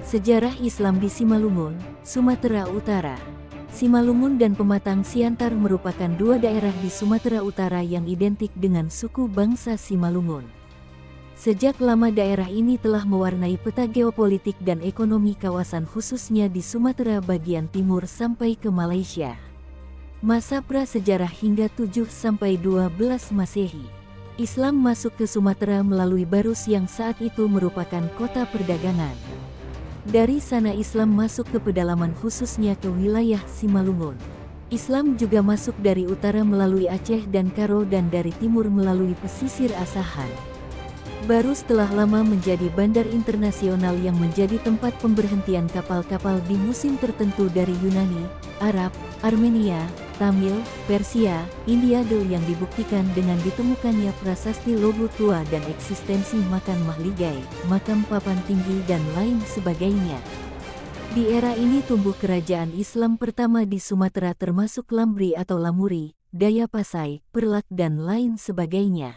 Sejarah Islam di Simalungun, Sumatera Utara. Simalungun dan Pematang Siantar merupakan dua daerah di Sumatera Utara yang identik dengan suku bangsa Simalungun. Sejak lama daerah ini telah mewarnai peta geopolitik dan ekonomi kawasan khususnya di Sumatera bagian timur sampai ke Malaysia. Masa prasejarah hingga 7–12 Masehi. Islam masuk ke Sumatera melalui Barus yang saat itu merupakan kota perdagangan. Dari sana Islam masuk ke pedalaman khususnya ke wilayah Simalungun. Islam juga masuk dari utara melalui Aceh dan Karo dan dari timur melalui pesisir Asahan. Barus telah lama menjadi bandar internasional yang menjadi tempat pemberhentian kapal-kapal di musim tertentu dari Yunani, Arab, Armenia, Tamil, Persia, India yang dibuktikan dengan ditemukannya prasasti Logo Tua dan eksistensi makam Mahligai, makam papan tinggi dan lain sebagainya. Di era ini tumbuh kerajaan Islam pertama di Sumatera termasuk Lambri atau Lamuri, Dayapasai, Perlak dan lain sebagainya.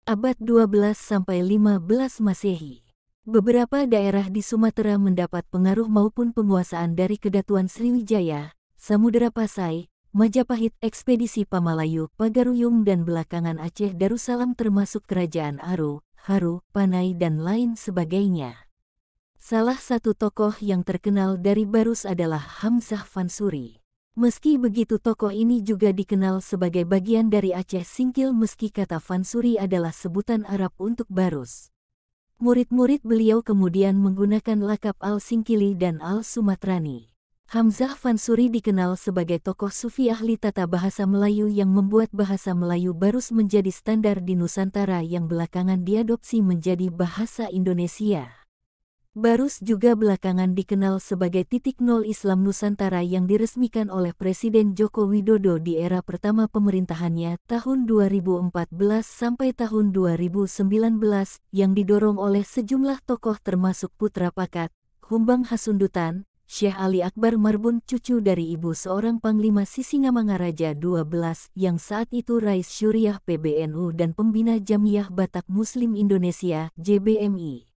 Abad 12–15 Masehi. Beberapa daerah di Sumatera mendapat pengaruh maupun penguasaan dari Kedatuan Sriwijaya, Samudera Pasai, Majapahit, Ekspedisi Pamalayu, Pagaruyung dan belakangan Aceh Darussalam termasuk Kerajaan Aru, Haru, Panai dan lain sebagainya. Salah satu tokoh yang terkenal dari Barus adalah Hamzah Fansuri. Meski begitu tokoh ini juga dikenal sebagai bagian dari Aceh Singkil meski kata Fansuri adalah sebutan Arab untuk Barus. Murid-murid beliau kemudian menggunakan lakap Al-Singkili dan Al-Sumatrani. Hamzah Fansuri dikenal sebagai tokoh sufi ahli tata bahasa Melayu yang membuat bahasa Melayu Barus menjadi standar di Nusantara yang belakangan diadopsi menjadi bahasa Indonesia. Barus juga belakangan dikenal sebagai titik nol Islam Nusantara yang diresmikan oleh Presiden Joko Widodo di era pertama pemerintahannya tahun 2014 sampai tahun 2019 yang didorong oleh sejumlah tokoh termasuk Putra Pakat, Humbang Hasundutan, Syekh Ali Akbar Marbun cucu dari ibu seorang Panglima Sisingamangaraja XII yang saat itu Rais Syuriah PBNU dan pembina Jamiyah Batak Muslim Indonesia JBMI.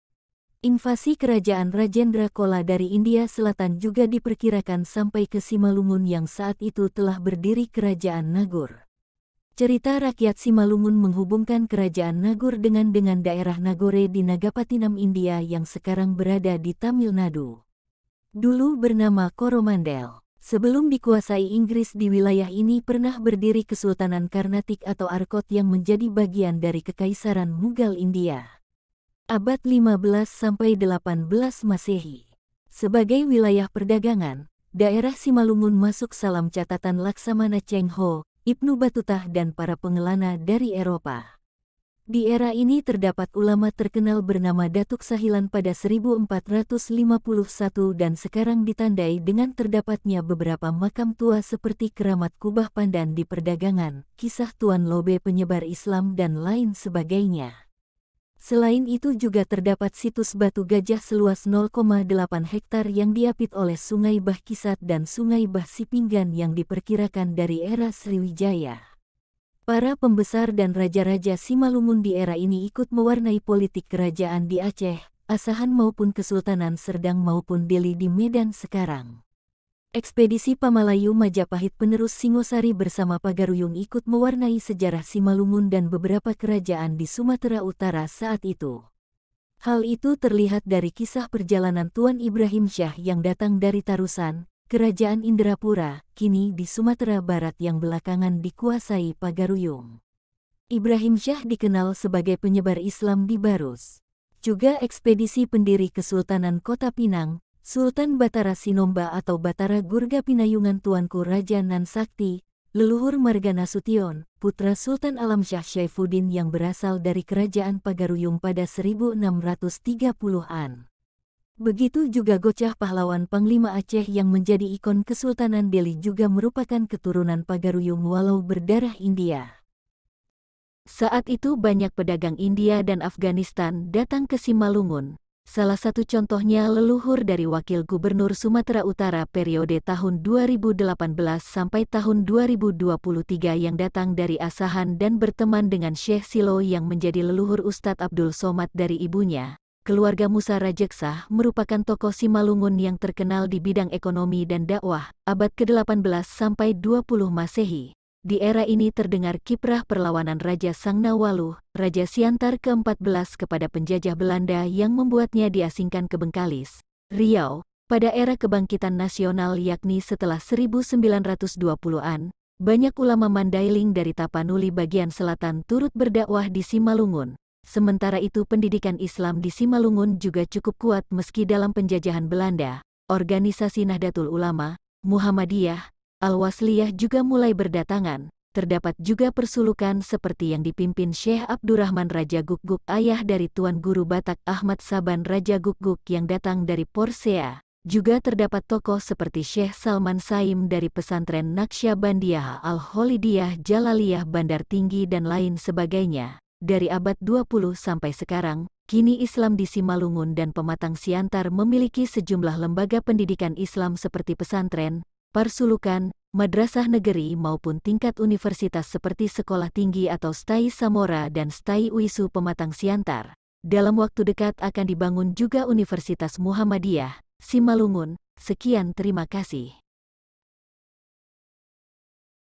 Invasi kerajaan Rajendra Chola dari India Selatan juga diperkirakan sampai ke Simalungun yang saat itu telah berdiri Kerajaan Nagor. Cerita rakyat Simalungun menghubungkan Kerajaan Nagor dengan daerah Nagore di Nagapattinam India yang sekarang berada di Tamil Nadu. Dulu bernama Coromandel. Sebelum dikuasai Inggris di wilayah ini pernah berdiri Kesultanan Karnatik atau Arkot yang menjadi bagian dari Kekaisaran Mughal India. Abad 15–18 Masehi. Sebagai wilayah perdagangan, daerah Simalungun masuk salam catatan Laksamana Cheng Ho, Ibnu Batutah dan para pengelana dari Eropa. Di era ini terdapat ulama terkenal bernama Datuk Sahilan pada 1451 dan sekarang ditandai dengan terdapatnya beberapa makam tua seperti Keramat Kubah Pandan di perdagangan, kisah Tuan Lobe penyebar Islam dan lain sebagainya. Selain itu juga terdapat situs batu gajah seluas 0,8 hektar yang diapit oleh Sungai Bahkisat dan Sungai Bah Sipinggan yang diperkirakan dari era Sriwijaya. Para pembesar dan raja-raja Simalungun di era ini ikut mewarnai politik kerajaan di Aceh, Asahan maupun Kesultanan Serdang maupun Deli di Medan sekarang. Ekspedisi Pamalayu Majapahit penerus Singosari bersama Pagaruyung ikut mewarnai sejarah Simalungun dan beberapa kerajaan di Sumatera Utara saat itu. Hal itu terlihat dari kisah perjalanan Tuan Ibrahim Syah yang datang dari Tarusan, Kerajaan Indrapura, kini di Sumatera Barat yang belakangan dikuasai Pagaruyung. Ibrahim Syah dikenal sebagai penyebar Islam di Barus. Juga ekspedisi pendiri Kesultanan Kota Pinang, Sultan Batara Sinomba atau Batara Gurga Pinayungan Tuanku Raja Nan Sakti, leluhur Marga Nasution, putra Sultan Alam Syah Syaifuddin yang berasal dari Kerajaan Pagaruyung pada 1630-an. Begitu juga Gocah pahlawan Panglima Aceh yang menjadi ikon Kesultanan Deli juga merupakan keturunan Pagaruyung walau berdarah India. Saat itu banyak pedagang India dan Afghanistan datang ke Simalungun. Salah satu contohnya leluhur dari Wakil Gubernur Sumatera Utara periode tahun 2018 sampai tahun 2023 yang datang dari Asahan dan berteman dengan Syekh Silo yang menjadi leluhur Ustadz Abdul Somad dari ibunya. keluarga Musa Rajeksah merupakan tokoh Simalungun yang terkenal di bidang ekonomi dan dakwah, abad ke-18 sampai 20 Masehi. Di era ini terdengar kiprah perlawanan Raja Sangnawaluh, Raja Siantar ke-14 kepada penjajah Belanda yang membuatnya diasingkan ke Bengkalis, Riau, pada era kebangkitan nasional yakni setelah 1920-an. Banyak ulama Mandailing dari Tapanuli bagian selatan turut berdakwah di Simalungun. Sementara itu pendidikan Islam di Simalungun juga cukup kuat meski dalam penjajahan Belanda. Organisasi Nahdlatul Ulama, Muhammadiyah, Al-Wasliyah juga mulai berdatangan. Terdapat juga persulukan seperti yang dipimpin Syekh Abdurrahman Raja Guguk, ayah dari Tuan Guru Batak Ahmad Saban Raja Guguk yang datang dari Porsea. Juga terdapat tokoh seperti Syekh Salman Saim dari pesantren Naqsyabandiyah Al-Holidiyah Jalaliyah Bandar Tinggi dan lain sebagainya. Dari abad 20 sampai sekarang, kini Islam di Simalungun dan Pematang Siantar memiliki sejumlah lembaga pendidikan Islam seperti pesantren, parsulukan, madrasah negeri maupun tingkat universitas seperti Sekolah Tinggi atau STAI Samora dan STAI UISU Pematang Siantar. Dalam waktu dekat akan dibangun juga Universitas Muhammadiyah Simalungun. Sekian, terima kasih.